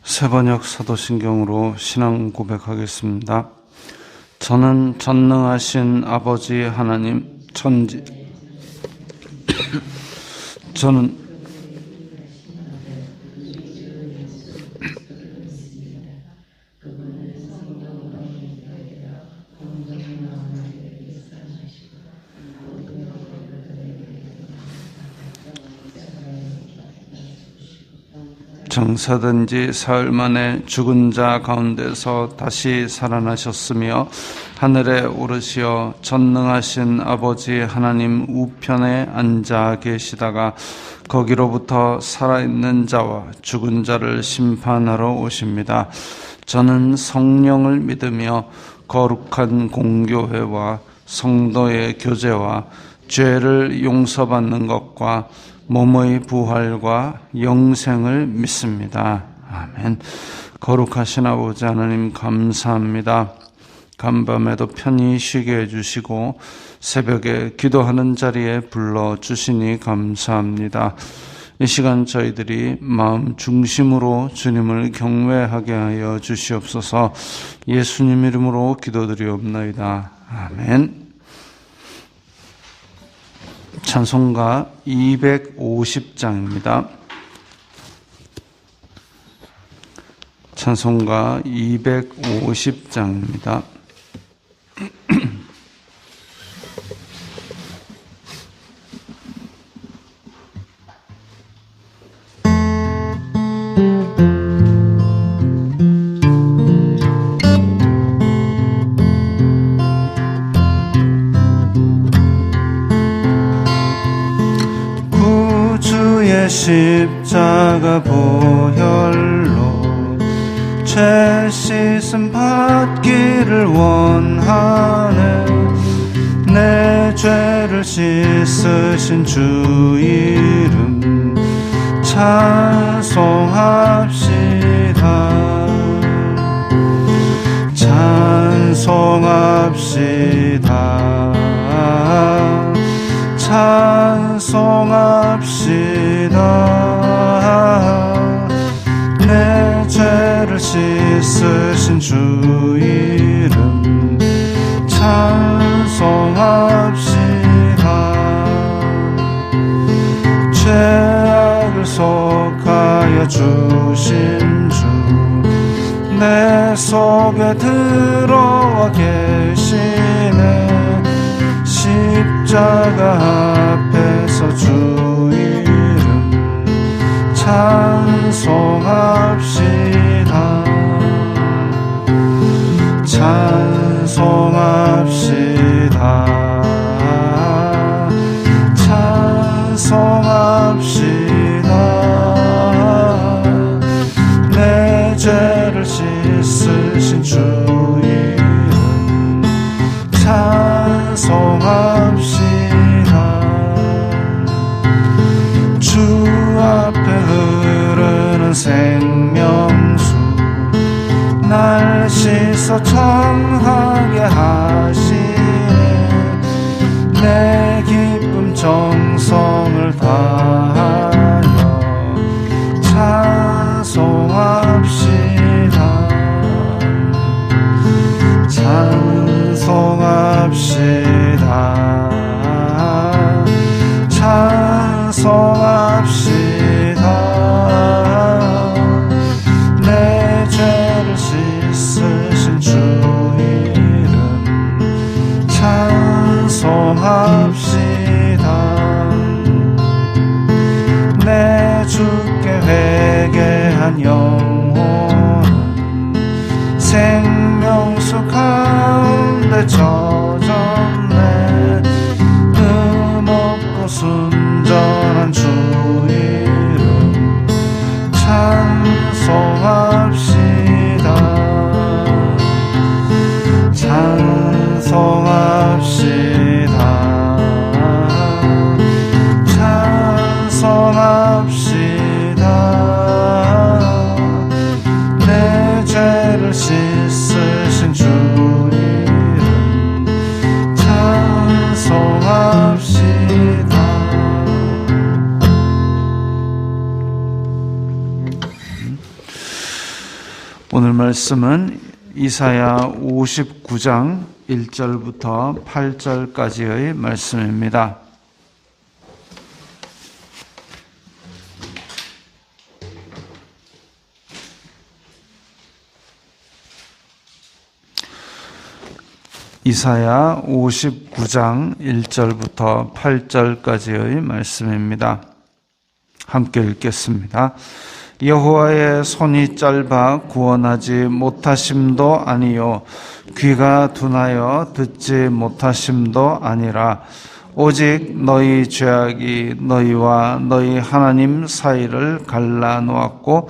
세번역 사도신경으로 신앙 고백하겠습니다. 저는 전능하신 아버지 하나님 저는 장사된 지 사흘 만에 죽은 자 가운데서 다시 살아나셨으며 하늘에 오르시어 전능하신 아버지 하나님 우편에 앉아 계시다가 거기로부터 살아있는 자와 죽은 자를 심판하러 오십니다. 저는 성령을 믿으며 거룩한 공교회와 성도의 교제와 죄를 용서받는 것과 몸의 부활과 영생을 믿습니다. 아멘. 거룩하신 아버지 하나님 감사합니다. 간밤에도 편히 쉬게 해주시고 새벽에 기도하는 자리에 불러주시니 감사합니다. 이 시간 저희들이 마음 중심으로 주님을 경외하게 하여 주시옵소서. 예수님 이름으로 기도드리옵나이다. 아멘. 찬송가 250장입니다. 찬송가 250장입니다. 십자가 보혈로 죄 씻음 받기를 원하네. 내 죄를 씻으신 주 이름 찬송합시다. 찬송합시다. 찬송합시다. 내 죄를 씻으신 주 이름 찬송합시다. 죄악을 속하여 주신 주 내 속에 들어와 계시네. 십자가 앞에서 주 이름 찬송합시다. 찬송합시다. 찬송합시다. 내 죄를 씻으신 주 이름 찬송합시다. 주 앞에 흐르는 생명수 날 씻어 청하게 하시네. 내 기쁨 정성을 다하여 찬송합시다. 찬송합시다. 찬송합시다. 내 죄를 씻으신 주 이름 찬송합시다. 말씀은 이사야 59장 1절부터 8절까지의 말씀입니다. 이사야 59장 1절부터 8절까지의 말씀입니다. 함께 읽겠습니다. 여호와의 손이 짧아 구원하지 못하심도 아니요 귀가 둔하여 듣지 못하심도 아니라 오직 너희 죄악이 너희와 너희 하나님 사이를 갈라놓았고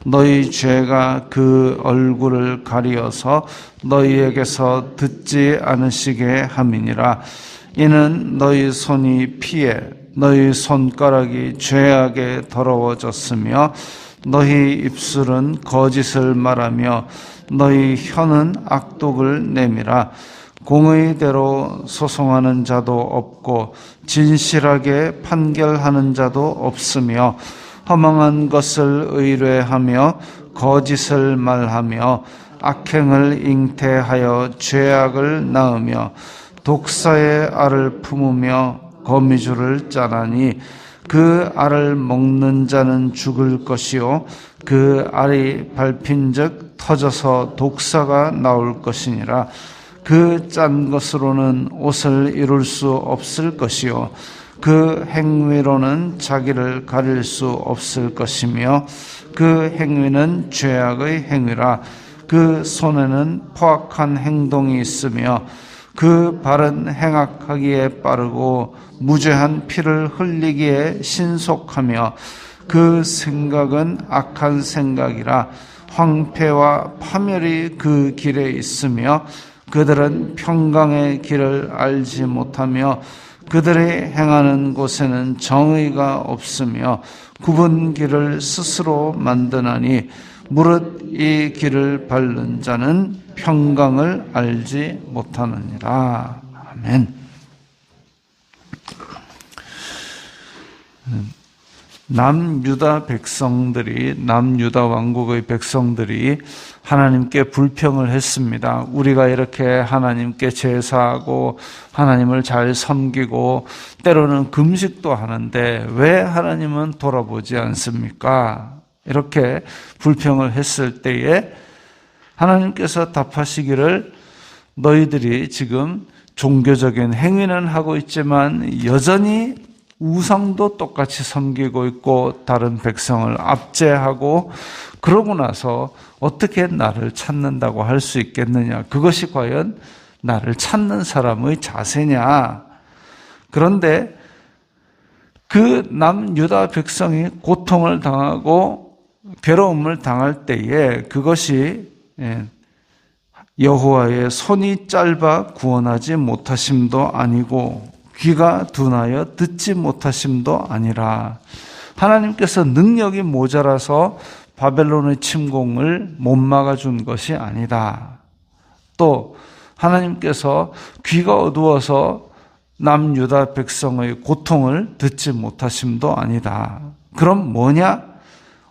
너희 죄가 그 얼굴을 가리어서 너희에게서 듣지 않으시게 함이니라. 이는 너희 손이 피해 너희 손가락이 죄악에 더러워졌으며 너희 입술은 거짓을 말하며 너희 혀는 악독을 내밀어 공의대로 소송하는 자도 없고 진실하게 판결하는 자도 없으며 허망한 것을 의뢰하며 거짓을 말하며 악행을 잉태하여 죄악을 낳으며 독사의 알을 품으며 거미줄을 짜나니 그 알을 먹는 자는 죽을 것이요 그 알이 밟힌즉 터져서 독사가 나올 것이니라. 그 짠 것으로는 옷을 이룰 수 없을 것이요 그 행위로는 자기를 가릴 수 없을 것이며 그 행위는 죄악의 행위라. 그 손에는 포악한 행동이 있으며 그 발은 행악하기에 빠르고 무죄한 피를 흘리기에 신속하며 그 생각은 악한 생각이라. 황폐와 파멸이 그 길에 있으며 그들은 평강의 길을 알지 못하며 그들의 행하는 곳에는 정의가 없으며 굽은 길을 스스로 만드나니 무릇 이 길을 밟는 자는 평강을 알지 못하느니라. 아멘. 남유다 왕국의 백성들이 하나님께 불평을 했습니다. 우리가 이렇게 하나님께 제사하고 하나님을 잘 섬기고 때로는 금식도 하는데 왜 하나님은 돌아보지 않습니까? 이렇게 불평을 했을 때에 하나님께서 답하시기를 너희들이 지금 종교적인 행위는 하고 있지만 여전히 우상도 똑같이 섬기고 있고 다른 백성을 압제하고 그러고 나서 어떻게 나를 찾는다고 할 수 있겠느냐? 그것이 과연 나를 찾는 사람의 자세냐? 그런데 그 남유다 백성이 고통을 당하고 괴로움을 당할 때에 그것이 여호와의 손이 짧아 구원하지 못하심도 아니고 귀가 둔하여 듣지 못하심도 아니라 하나님께서 능력이 모자라서 바벨론의 침공을 못 막아준 것이 아니다. 또 하나님께서 귀가 어두워서 남유다 백성의 고통을 듣지 못하심도 아니다. 그럼 뭐냐?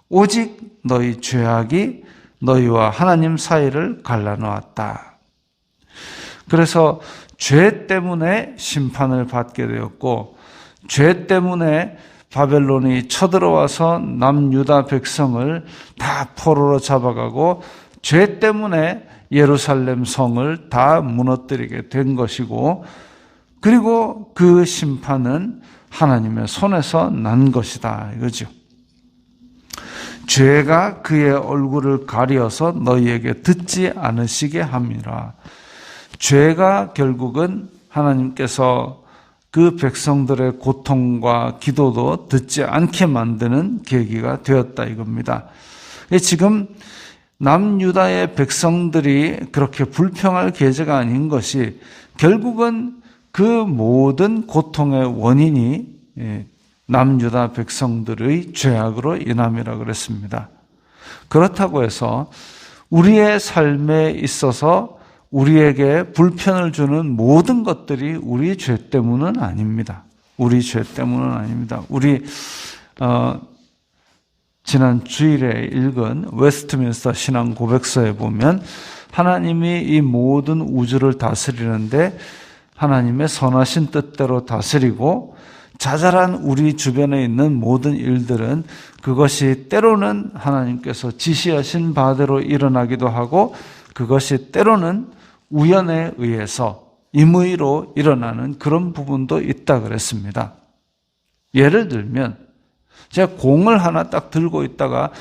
오직 너희 죄악이 너희와 하나님 사이를 갈라놓았다. 그래서 죄 때문에 심판을 받게 되었고 죄 때문에 바벨론이 쳐들어와서 남유다 백성을 다 포로로 잡아가고 죄 때문에 예루살렘 성을 다 무너뜨리게 된 것이고 그리고 그 심판은 하나님의 손에서 난 것이다 이거죠. 죄가 그의 얼굴을 가리어서 너희에게 듣지 않으시게 함이라. 죄가 결국은 하나님께서 그 백성들의 고통과 기도도 듣지 않게 만드는 계기가 되었다 이겁니다. 지금 남유다의 백성들이 그렇게 불평할 계제가 아닌 것이 결국은 그 모든 고통의 원인이 남유다 백성들의 죄악으로 인함이라고 그랬습니다. 그렇다고 해서 우리의 삶에 있어서 우리에게 불편을 주는 모든 것들이 우리 죄 때문은 아닙니다. 우리 죄 때문은 아닙니다. 우리 지난 주일에 읽은 웨스트민스터 신앙 고백서에 보면 하나님이 이 모든 우주를 다스리는데 하나님의 선하신 뜻대로 다스리고 자잘한 우리 주변에 있는 모든 일들은 그것이 때로는 하나님께서 지시하신 바대로 일어나기도 하고 그것이 때로는 우연에 의해서 임의로 일어나는 그런 부분도 있다 그랬습니다. 예를 들면 제가 공을 하나 딱 들고 있다가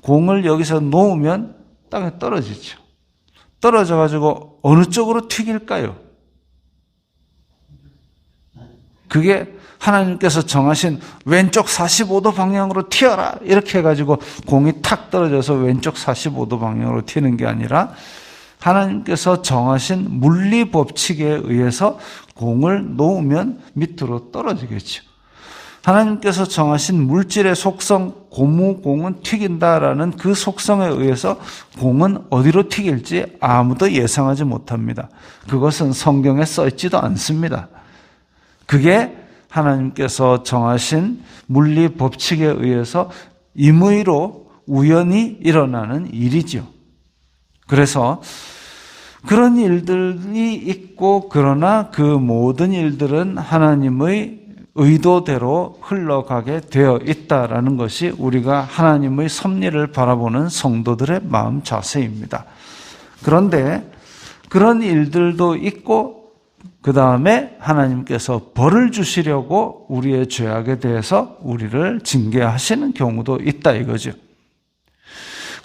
공을 여기서 놓으면 땅에 떨어지죠. 떨어져가지고 어느 쪽으로 튀길까요? 그게 하나님께서 정하신 왼쪽 45도 방향으로 튀어라 이렇게 해가지고 공이 탁 떨어져서 왼쪽 45도 방향으로 튀는 게 아니라 하나님께서 정하신 물리 법칙에 의해서 공을 놓으면 밑으로 떨어지겠죠. 하나님께서 정하신 물질의 속성, 고무 공은 튀긴다라는 그 속성에 의해서 공은 어디로 튀길지 아무도 예상하지 못합니다. 그것은 성경에 써 있지도 않습니다. 그게 하나님께서 정하신 물리 법칙에 의해서 임의로 우연히 일어나는 일이죠. 그래서 그런 일들이 있고 그러나 그 모든 일들은 하나님의 의도대로 흘러가게 되어 있다라는 것이 우리가 하나님의 섭리를 바라보는 성도들의 마음 자세입니다. 그런데 그런 일들도 있고 그 다음에 하나님께서 벌을 주시려고 우리의 죄악에 대해서 우리를 징계하시는 경우도 있다 이거죠.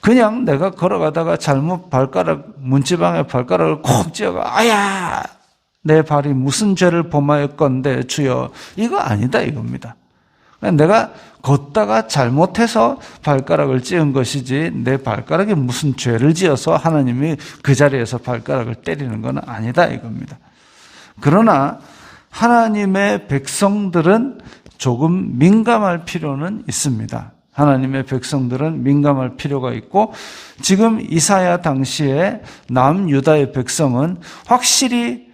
그냥 내가 걸어가다가 잘못 문지방에 발가락을 콕 찧어가 아야 내 발이 무슨 죄를 범하였건대 주여 이거 아니다 이겁니다. 내가 걷다가 잘못해서 발가락을 찧은 것이지 내 발가락에 무슨 죄를 지어서 하나님이 그 자리에서 발가락을 때리는 건 아니다 이겁니다. 그러나 하나님의 백성들은 조금 민감할 필요는 있습니다. 하나님의 백성들은 민감할 필요가 있고 지금 이사야 당시에 남유다의 백성은 확실히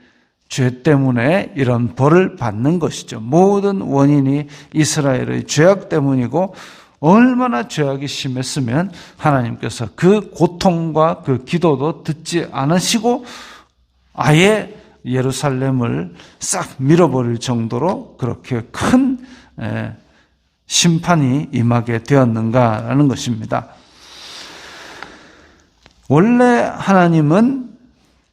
죄 때문에 이런 벌을 받는 것이죠. 모든 원인이 이스라엘의 죄악 때문이고 얼마나 죄악이 심했으면 하나님께서 그 고통과 그 기도도 듣지 않으시고 아예 예루살렘을 싹 밀어버릴 정도로 그렇게 큰 심판이 임하게 되었는가라는 것입니다. 원래 하나님은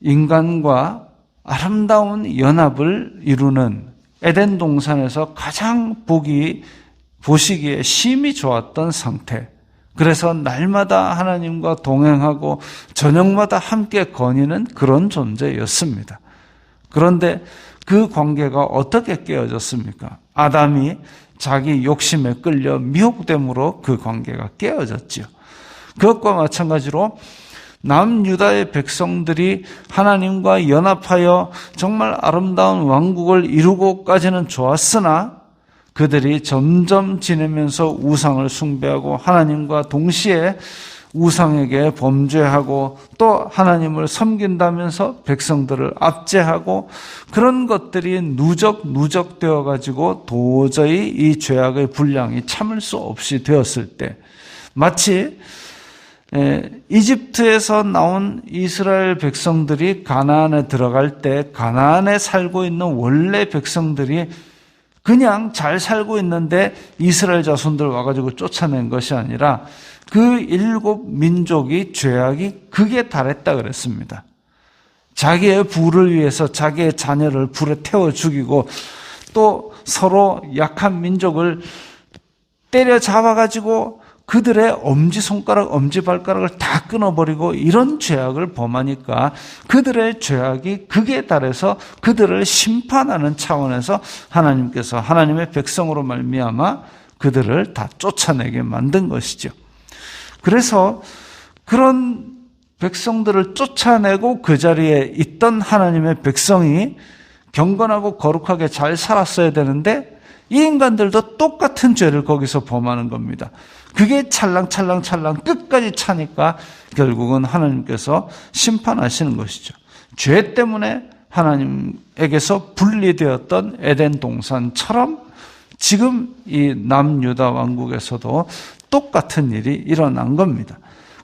인간과 아름다운 연합을 이루는 에덴 동산에서 가장 보시기에 심히 좋았던 상태. 그래서 날마다 하나님과 동행하고 저녁마다 함께 거니는 그런 존재였습니다. 그런데 그 관계가 어떻게 깨어졌습니까? 아담이 자기 욕심에 끌려 미혹됨으로 그 관계가 깨어졌지요. 그것과 마찬가지로 남유다의 백성들이 하나님과 연합하여 정말 아름다운 왕국을 이루고까지는 좋았으나 그들이 점점 지내면서 우상을 숭배하고 하나님과 동시에 우상에게 범죄하고 또 하나님을 섬긴다면서 백성들을 압제하고 그런 것들이 누적되어 가지고 도저히 이 죄악의 분량이 참을 수 없이 되었을 때 마치 이집트에서 나온 이스라엘 백성들이 가나안에 들어갈 때 가나안에 살고 있는 원래 백성들이 그냥 잘 살고 있는데 이스라엘 자손들 와가지고 쫓아낸 것이 아니라 그 일곱 민족이 죄악이 극에 달했다 그랬습니다. 자기의 부를 위해서 자기의 자녀를 불에 태워 죽이고 또 서로 약한 민족을 때려잡아가지고 그들의 엄지손가락, 엄지발가락을 다 끊어버리고 이런 죄악을 범하니까 그들의 죄악이 극에 달해서 그들을 심판하는 차원에서 하나님께서 하나님의 백성으로 말미암아 그들을 다 쫓아내게 만든 것이죠. 그래서 그런 백성들을 쫓아내고 그 자리에 있던 하나님의 백성이 경건하고 거룩하게 잘 살았어야 되는데 이 인간들도 똑같은 죄를 거기서 범하는 겁니다. 그게 찰랑찰랑 끝까지 차니까 결국은 하나님께서 심판하시는 것이죠. 죄 때문에 하나님에게서 분리되었던 에덴 동산처럼 지금 이 남유다 왕국에서도 똑같은 일이 일어난 겁니다.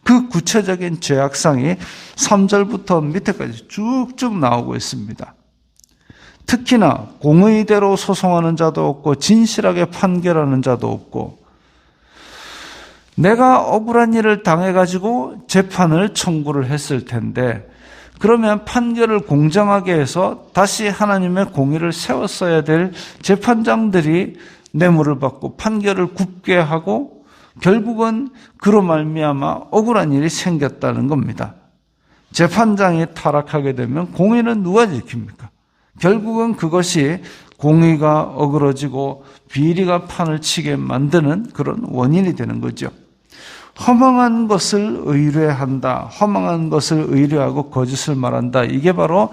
그 구체적인 죄악상이 3절부터 밑에까지 쭉쭉 나오고 있습니다. 특히나 공의대로 소송하는 자도 없고 진실하게 판결하는 자도 없고, 내가 억울한 일을 당해가지고 재판을 청구를 했을 텐데, 그러면 판결을 공정하게 해서 다시 하나님의 공의를 세웠어야 될 재판장들이 뇌물을 받고 판결을 굽게 하고 결국은 그로 말미암아 억울한 일이 생겼다는 겁니다. 재판장이 타락하게 되면 공의는 누가 지킵니까? 결국은 그것이 공의가 어그러지고 비리가 판을 치게 만드는 그런 원인이 되는 거죠. 허망한 것을 의뢰한다. 허망한 것을 의뢰하고 거짓을 말한다. 이게 바로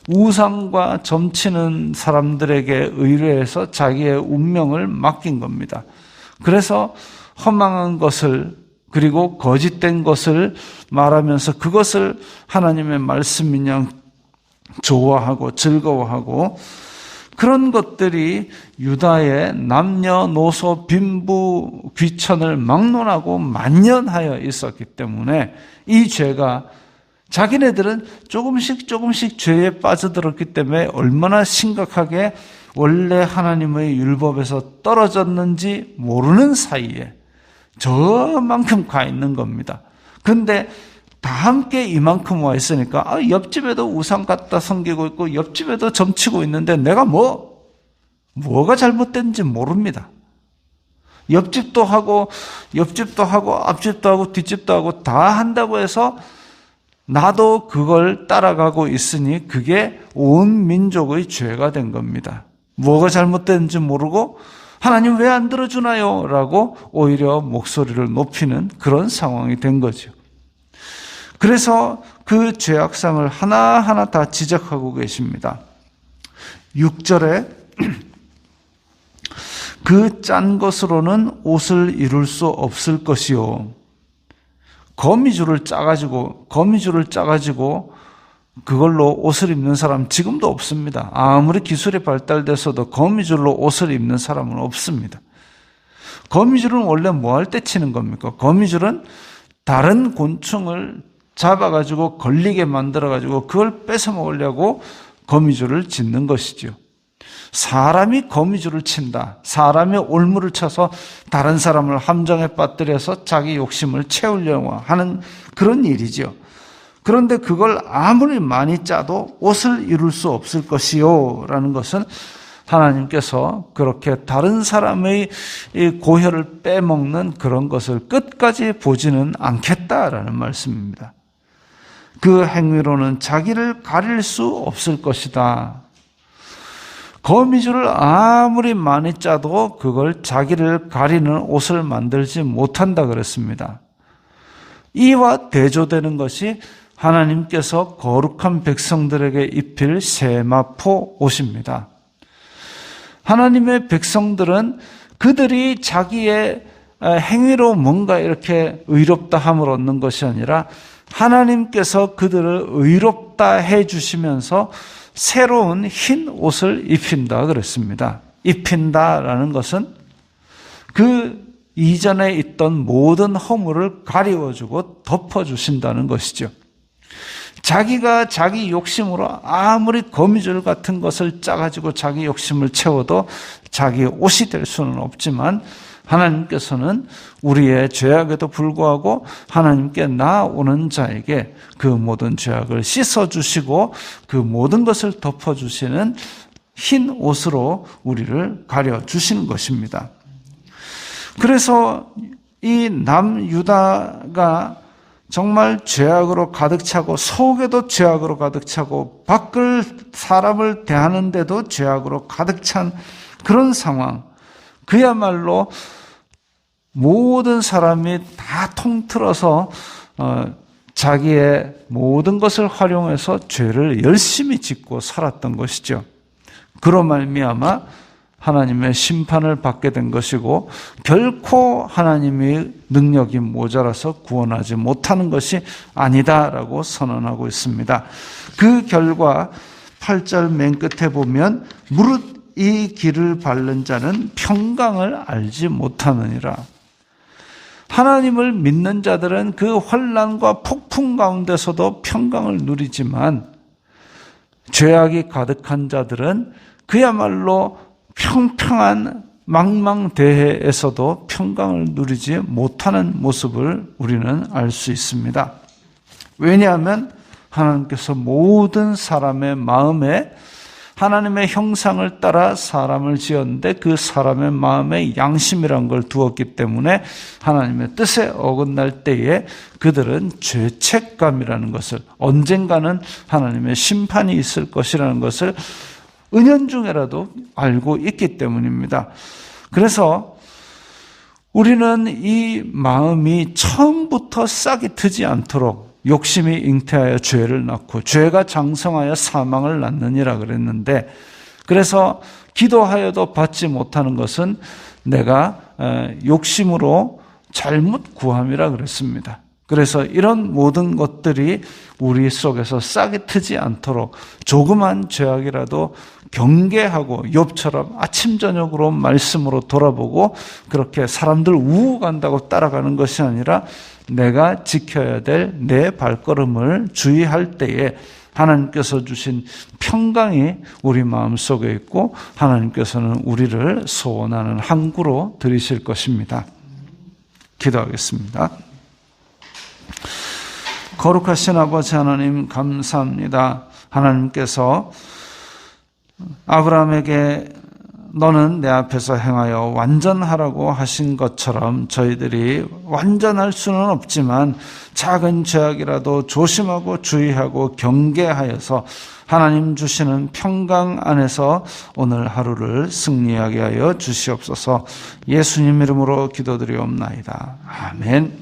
우상과 점치는 사람들에게 의뢰해서 자기의 운명을 맡긴 겁니다. 그래서 허망한 것을 그리고 거짓된 것을 말하면서 그것을 하나님의 말씀인 양 좋아하고 즐거워하고, 그런 것들이 유다의 남녀노소 빈부 귀천을 막론하고 만연하여 있었기 때문에 이 죄가, 자기네들은 조금씩 죄에 빠져들었기 때문에 얼마나 심각하게 원래 하나님의 율법에서 떨어졌는지 모르는 사이에 저만큼 가 있는 겁니다. 근데 다 함께 이만큼 와 있으니까 옆집에도 우상 갖다 섬기고 있고 옆집에도 점치고 있는데 내가 뭐가 잘못된지 모릅니다. 옆집도 하고 앞집도 하고 뒷집도 하고 다 한다고 해서 나도 그걸 따라가고 있으니 그게 온 민족의 죄가 된 겁니다. 뭐가 잘못됐는지 모르고 하나님 왜 안 들어주나요? 라고 오히려 목소리를 높이는 그런 상황이 된 거죠. 그래서 그 죄악상을 하나하나 다 지적하고 계십니다. 6절에 그 짠 것으로는 옷을 이룰 수 없을 것이요. 거미줄을 짜가지고 그걸로 옷을 입는 사람 지금도 없습니다. 아무리 기술이 발달돼서도 거미줄로 옷을 입는 사람은 없습니다. 거미줄은 원래 뭐 할 때 치는 겁니까? 거미줄은 다른 곤충을 잡아가지고 걸리게 만들어가지고 그걸 뺏어 먹으려고 거미줄을 짓는 것이죠. 사람이 거미줄을 친다. 사람이 올무를 쳐서 다른 사람을 함정에 빠뜨려서 자기 욕심을 채우려고 하는 그런 일이죠. 그런데 그걸 아무리 많이 짜도 옷을 이룰 수 없을 것이요 라는 것은 하나님께서 그렇게 다른 사람의 고혈을 빼먹는 그런 것을 끝까지 보지는 않겠다라는 말씀입니다. 그 행위로는 자기를 가릴 수 없을 것이다. 거미줄을 아무리 많이 짜도 그걸 자기를 가리는 옷을 만들지 못한다 그랬습니다. 이와 대조되는 것이 하나님께서 거룩한 백성들에게 입힐 세마포 옷입니다. 하나님의 백성들은 그들이 자기의 행위로 뭔가 이렇게 의롭다함을 얻는 것이 아니라 하나님께서 그들을 의롭다 해주시면서 새로운 흰 옷을 입힌다 그랬습니다. 입힌다라는 것은 그 이전에 있던 모든 허물을 가리워주고 덮어주신다는 것이죠. 자기가 자기 욕심으로 아무리 거미줄 같은 것을 짜가지고 자기 욕심을 채워도 자기 옷이 될 수는 없지만 하나님께서는 우리의 죄악에도 불구하고 하나님께 나아오는 자에게 그 모든 죄악을 씻어주시고 그 모든 것을 덮어주시는 흰 옷으로 우리를 가려주시는 것입니다. 그래서 이 남유다가 정말 죄악으로 가득 차고 속에도 죄악으로 가득 차고 밖을 사람을 대하는데도 죄악으로 가득 찬 그런 상황, 그야말로 모든 사람이 다 통틀어서 자기의 모든 것을 활용해서 죄를 열심히 짓고 살았던 것이죠. 그로 말미암아 하나님의 심판을 받게 된 것이고 결코 하나님의 능력이 모자라서 구원하지 못하는 것이 아니다라고 선언하고 있습니다. 그 결과 8절 맨 끝에 보면 무릇 이 길을 밟는 자는 평강을 알지 못하느니라. 하나님을 믿는 자들은 그 환난과 폭풍 가운데서도 평강을 누리지만 죄악이 가득한 자들은 그야말로 평평한 망망대해에서도 평강을 누리지 못하는 모습을 우리는 알 수 있습니다. 왜냐하면 하나님께서 모든 사람의 마음에 하나님의 형상을 따라 사람을 지었는데 그 사람의 마음에 양심이란 걸 두었기 때문에 하나님의 뜻에 어긋날 때에 그들은 죄책감이라는 것을, 언젠가는 하나님의 심판이 있을 것이라는 것을 은연중에라도 알고 있기 때문입니다. 그래서 우리는 이 마음이 처음부터 싹이 트지 않도록 욕심이 잉태하여 죄를 낳고 죄가 장성하여 사망을 낳느니라 그랬는데, 그래서 기도하여도 받지 못하는 것은 내가 욕심으로 잘못 구함이라 그랬습니다. 그래서 이런 모든 것들이 우리 속에서 싹이 트지 않도록 조그만 죄악이라도 경계하고 욥처럼 아침 저녁으로 말씀으로 돌아보고 그렇게 사람들 우호간다고 따라가는 것이 아니라 내가 지켜야 될 내 발걸음을 주의할 때에 하나님께서 주신 평강이 우리 마음속에 있고 하나님께서는 우리를 소원하는 항구로 들이실 것입니다. 기도하겠습니다. 거룩하신 아버지 하나님, 감사합니다. 하나님께서 아브라함에게 너는 내 앞에서 행하여 완전하라고 하신 것처럼 저희들이 완전할 수는 없지만 작은 죄악이라도 조심하고 주의하고 경계하여서 하나님 주시는 평강 안에서 오늘 하루를 승리하게 하여 주시옵소서. 예수님 이름으로 기도드리옵나이다. 아멘.